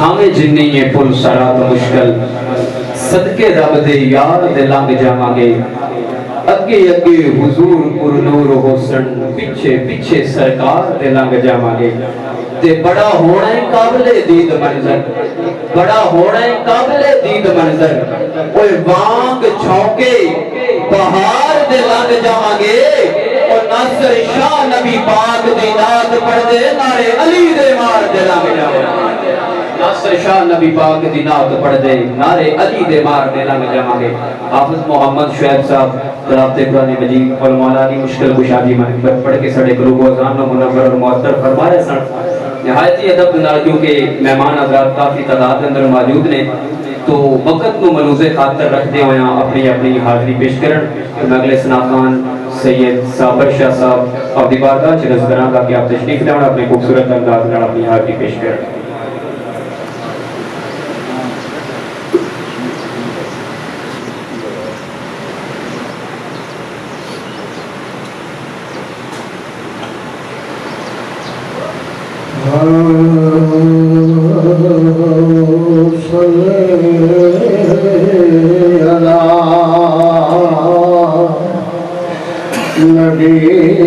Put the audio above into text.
کھاوے جنی ہے پل سرات مشکل صدقے رب دے یار دے لنگ جاواں گے اگے اگے حضور پر نور حسن پیچھے پیچھے سرکار دے لنگ جاواں گے تے بڑا ہونا ہے قابل دید منظر بڑا ہونا ہے قابل دید منظر کوئی وانگ چھونکے بہار دے لنگ جاواں گے اور ناصر شاہ نبی پاک دی نعت پڑھ دے نعرے علی دے مار دے لنگ جاواں گے ناصر شاہ نبی پاک دی نعت پڑھ دے نعرے علی دے مار دے لنگ جاواں گے حافظ محمد شعیب صاحب قرات قرآن مجید اور مولانا مشکل کشادی منبر پڑھ کے سڑے قلوب و اذان و منور اور معطر فرمائے سن نہایتی ادب نال کیونکہ مہمان حضرات کافی تعداد اندر موجود نے تو وقت کو ملوز خاطر رکھتے ہوئے اپنی اپنی حاضری پیش کرن اگلے سناخان سید صابر شاہ صاحب اور بارگاہ چرز کراں تاکہ آپ تشریف لے اپنے خوبصورت انداز نال اپنی حاضری پیش کرن نبی